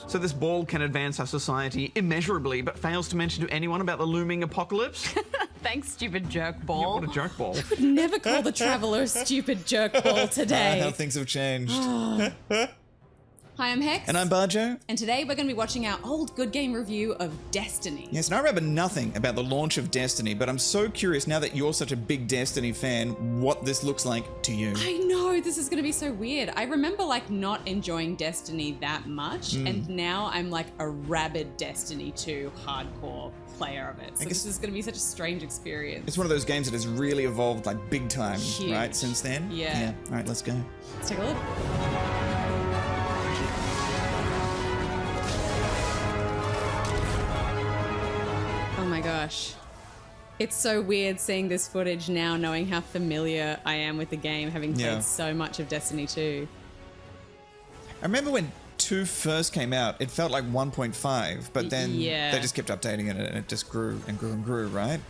So this ball can advance our society immeasurably, but fails to mention to anyone about the looming apocalypse? Thanks, stupid jerk ball. Yeah, what a jerk ball. Would never call the Traveller a stupid jerk ball today. How things have changed. Hi, I'm Hex. And I'm Bajo. And today we're going to be watching our old Good Game review of Destiny. Yes, and I remember nothing about the launch of Destiny, but I'm so curious now that you're such a big Destiny fan, what this looks like to you. I know, this is going to be so weird. I remember like not enjoying Destiny that much, and now I'm like a rabid Destiny 2 hardcore player of it. So this is going to be such a strange experience. It's one of those games that has really evolved like big time, Huge. right, since then? Yeah. All right, let's go. Let's take a look. Oh my gosh. It's so weird seeing this footage now, knowing how familiar I am with the game, having played so much of Destiny 2. I remember when 2 first came out, it felt like 1.5, but then they just kept updating it and it just grew and grew and grew, right?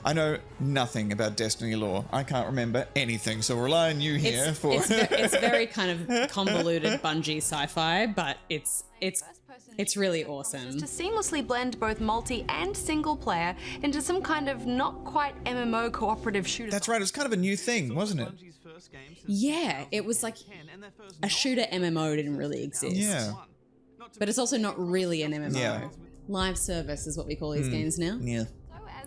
I know nothing about Destiny lore. I can't remember anything, so rely on you here It's very kind of convoluted Bungie sci-fi, but it's really awesome. To seamlessly blend both multi and single player into some kind of not quite MMO cooperative shooter. That's right, it was kind of a new thing, wasn't it? Yeah, it was like a shooter MMO didn't really exist. Yeah. But it's also not really an MMO. Yeah. Live service is what we call these games now. Yeah.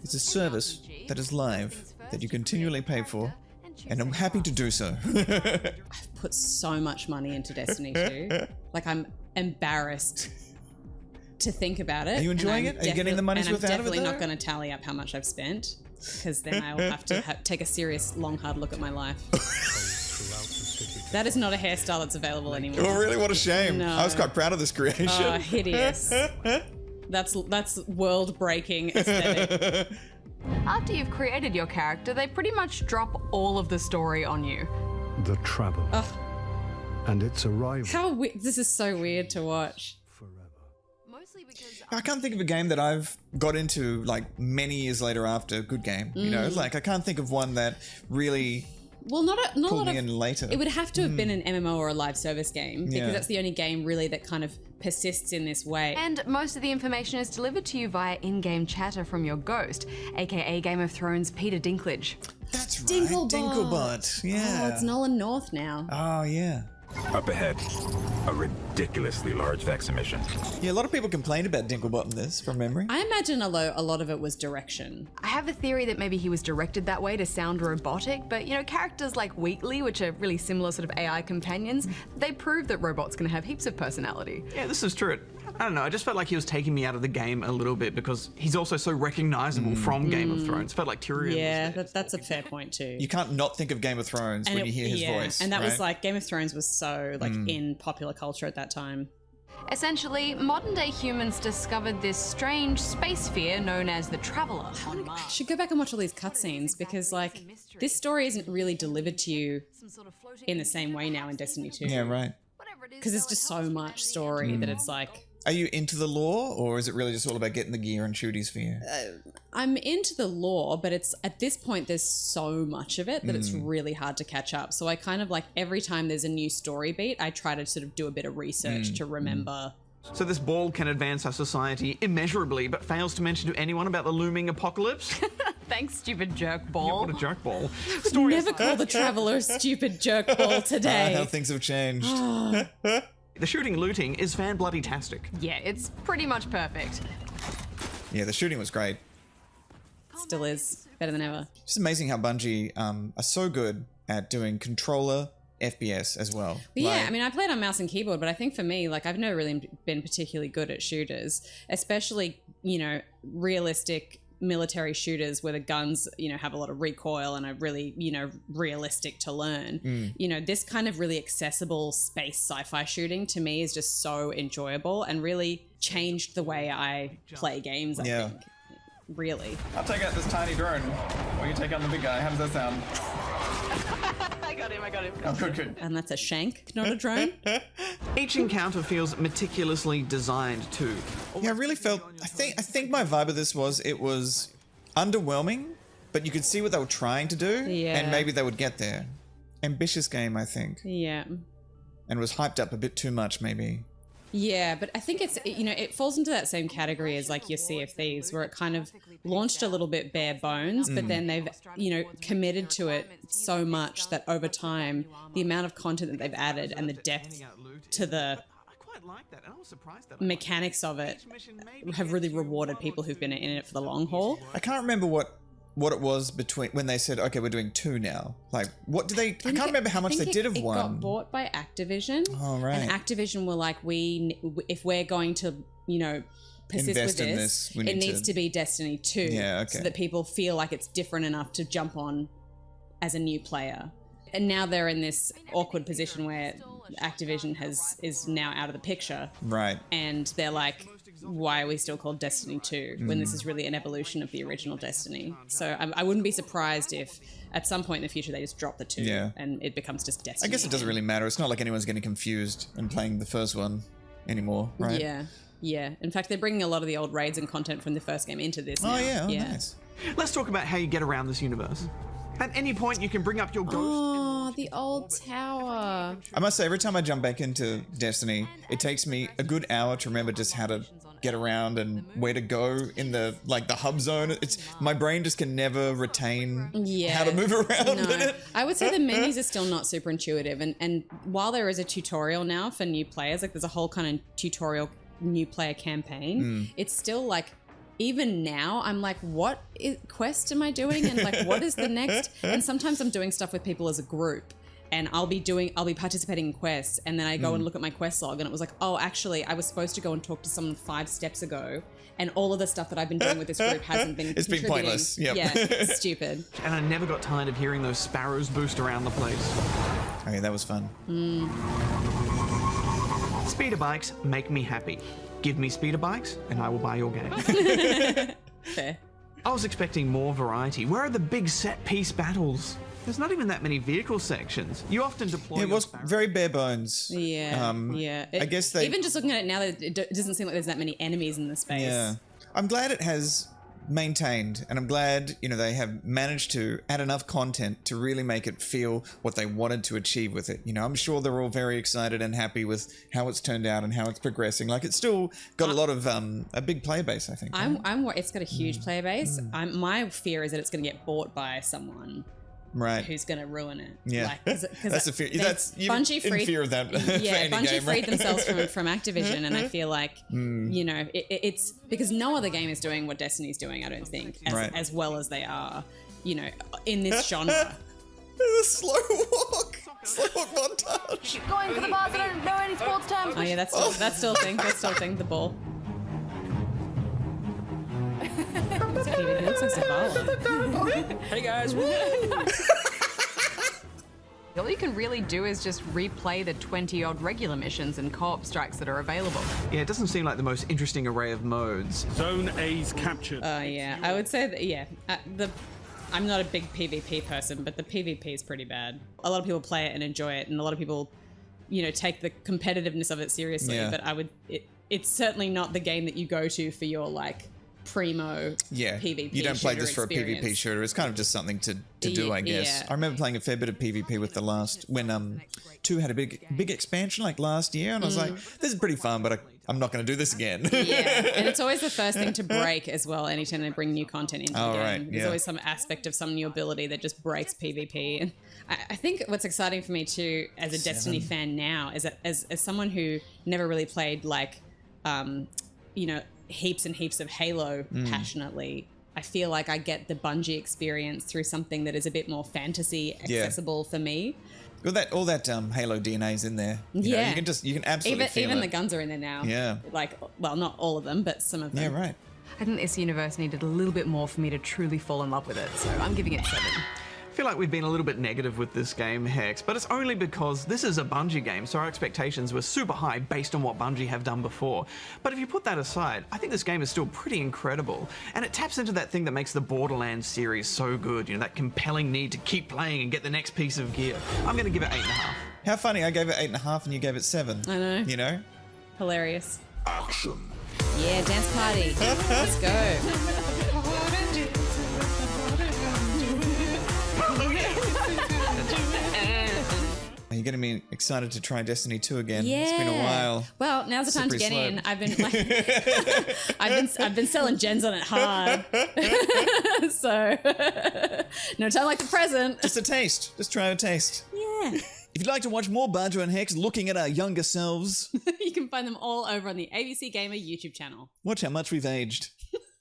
It's a service that is live, that you continually pay for, and I'm happy to do so. I've put so much money into Destiny 2. Like, I'm embarrassed to think about it. Are you enjoying it? Are you getting the money's worth out of it? I'm definitely not going to tally up how much I've spent, because then I will have to take a serious, long, hard look at my life. That is not a hairstyle that's available anymore. Oh, really? What a shame. No. I was quite proud of this creation. Oh, hideous. That's world-breaking aesthetic. After you've created your character, they pretty much drop all of the story on you. The Traveller. And its arrival. This is so weird to watch. Mostly because I can't think of a game that I've got into like many years later after Good Game. You know, like I can't think of one that really Not a pulled lot me of. in later. It would have to have been an MMO or a live service game, because Yeah. that's the only game really that kind of persists in this way. And most of the information is delivered to you via in-game chatter from your ghost, aka Game of Thrones Peter Dinklage. That's right. Dinklebot. Dinklebot. Yeah. Oh, it's Nolan North now. Oh, yeah. Up ahead, a ridiculously large Vex emission. Yeah, a lot of people complained about Dinklebot in this, from memory. I imagine a lot of it was direction. I have a theory that maybe he was directed that way to sound robotic, but you know, characters like Wheatley, which are really similar sort of AI companions, they prove that robots can have heaps of personality. Yeah, this is true. I don't know, I just felt like he was taking me out of the game a little bit because he's also so recognizable from Game of Thrones. Felt like Tyrion Yeah, was there. that's a fair point too. You can't not think of Game of Thrones when you hear his voice. And that was right? like, Game of Thrones was so like in popular culture at that time. Essentially, modern-day humans discovered this strange space sphere known as the Traveller on I Mars. should go back and watch all these cutscenes, because like this story isn't really delivered to you in the same way now in Destiny 2. Yeah, right. Because it's just so much story that it's like, Are you into the lore, or is it really just all about getting the gear and shooties for you? I'm into the lore, but it's at this point there's so much of it that it's really hard to catch up. So I kind of like, every time there's a new story beat, I try to sort of do a bit of research to remember. So this ball can advance our society immeasurably, but fails to mention to anyone about the looming apocalypse? Thanks, stupid jerk Yeah, ball. what a jerk ball. Never call the Traveller a stupid jerk ball today. How things have changed. The shooting looting is fan-bloody-tastic. Yeah, it's pretty much perfect. Yeah, the shooting was great. Still is better than ever. It's amazing how Bungie are so good at doing controller FPS as well. But yeah, I mean, I played on mouse and keyboard, but I think for me, like, I've never really been particularly good at shooters, especially, you know, realistic military shooters where the guns, you know, have a lot of recoil and are really, you know, realistic to learn. You know, this kind of really accessible space sci-fi shooting to me is just so enjoyable and really changed the way I play games, I think. Really. I'll take out this tiny drone while you take on the big guy. How does that sound? I got him. Oh, good. And that's a shank, not a drone. Each encounter feels meticulously designed too. Yeah, I really felt. I think my vibe of this was it was underwhelming, but you could see what they were trying to do, and maybe they would get there. Ambitious game, I think, Yeah. and was hyped up a bit too much, maybe. Yeah, but I think it's, you know, it falls into that same category as like your Sea of Thieves, where it kind of launched a little bit bare bones, but then they've, you know, committed to it so much that over time, the amount of content that they've added and the depth to the mechanics of it have really rewarded people who've been in it for the long haul. I can't remember what it was between when they said, okay, we're doing 2 now. Like, what do they? I can't remember how much they did of one. It got bought by Activision. Oh, right. And Activision were like, if we're going to, you know, persist Invest with in this, we it needs to be Destiny 2. Yeah, okay. So that people feel like it's different enough to jump on as a new player. And now they're in this awkward position where Activision is now out of the picture. Right. And they're like, why are we still called Destiny 2 when this is really an evolution of the original Destiny? So I wouldn't be surprised if at some point in the future they just drop the 2 and it becomes just Destiny. I guess it doesn't really matter. It's not like anyone's getting confused and playing the first one anymore, right? Yeah. Yeah. In fact, they're bringing a lot of the old raids and content from the first game into this now. Oh, yeah. Oh, nice. Let's talk about how you get around this universe. At any point, you can bring up your ghost. Oh, the old tower. I must say, every time I jump back into Destiny, it takes me a good hour to remember just how to get around and where to go in the hub zone. It's my brain just can never retain how to move around in it. I would say the menus are still not super intuitive, and while there is a tutorial now for new players, like there's a whole kind of tutorial new player campaign, it's still like, even now, I'm like, what quest am I doing? And like, what is the next? And sometimes I'm doing stuff with people as a group, and I'll be participating in quests, and then I go and look at my quest log, and it was like, oh, actually, I was supposed to go and talk to someone 5 steps ago, and all of the stuff that I've been doing with this group hasn't been It's been pointless. Yep. Yeah, it's stupid. And I never got tired of hearing those sparrows boost around the place. Okay, that was fun. Speeder bikes make me happy. Give me speeder bikes and I will buy your game. Fair. I was expecting more variety. Where are the big set-piece battles? There's not even that many vehicle sections. You often deploy. It was very bare bones. Yeah, I guess they even just looking at it now, it doesn't seem like there's that many enemies in the space. Yeah, I'm glad it has maintained, and I'm glad they have managed to add enough content to really make it feel what they wanted to achieve with it. I'm sure they're all very excited and happy with how it's turned out and how it's progressing. Like, it's still got a lot of a big player base, I think. It's got a huge player base. My fear is that it's going to get bought by someone. Right. Who's going to ruin it? Yeah. That's a fear. That's Bungie in fear of that. Yeah, Bungie game, freed right? themselves from Activision, and I feel like it's because no other game is doing what Destiny's doing. I don't think as well as they are. In this genre. The slow walk montage. Keep going for the bars. I don't know any sports terms. Oh yeah, that's still a thing. That's still a thing. The ball. It looks like Zavala. Hey guys. All you can really do is just replay the 20-odd regular missions and co-op strikes that are available. Yeah, it doesn't seem like the most interesting array of modes. Zone A's captured. Yeah, I would say that, I'm not a big PvP person, but the PvP is pretty bad. A lot of people play it and enjoy it, and a lot of people, take the competitiveness of it seriously, but it's certainly not the game that you go to for your, primo PvP you don't play this for experience. a PvP shooter. It's kind of just something to do, I guess. I remember playing a fair bit of PvP with the last, when 2 had a big expansion last year, and I was like, this is pretty fun, but I'm not going to do this again. Yeah, and it's always the first thing to break as well anytime they bring new content into the game. Right. There's always some aspect of some new ability that just breaks PvP. And I think what's exciting for me too, as a Destiny fan now, is that as someone who never really played heaps and heaps of Halo passionately, I feel like I get the Bungie experience through something that is a bit more fantasy accessible for me. Well, all that Halo DNA's in there. You can absolutely feel even it. the guns are in there now. Yeah. Not all of them, but some of them. Yeah, right. I think this universe needed a little bit more for me to truly fall in love with it, so I'm giving it 7. I feel like we've been a little bit negative with this game, Hex, but it's only because this is a Bungie game, so our expectations were super high based on what Bungie have done before. But if you put that aside, I think this game is still pretty incredible, and it taps into that thing that makes the Borderlands series so good, that compelling need to keep playing and get the next piece of gear. I'm going to give it 8.5. How funny, I gave it 8.5 and you gave it 7. I know. Hilarious. Action. Yeah, dance party. Let's go. you're getting me excited to try Destiny 2 again. Yeah. It's been a while. Well, now's the time to Slippery get in. slope. I've been like, I've been selling gens on it hard. So no time like the present. Just a taste. Just try a taste. Yeah. If you'd like to watch more Bajo and Hex looking at our younger selves, You can find them all over on the ABC Gamer YouTube channel. watch how much we've aged.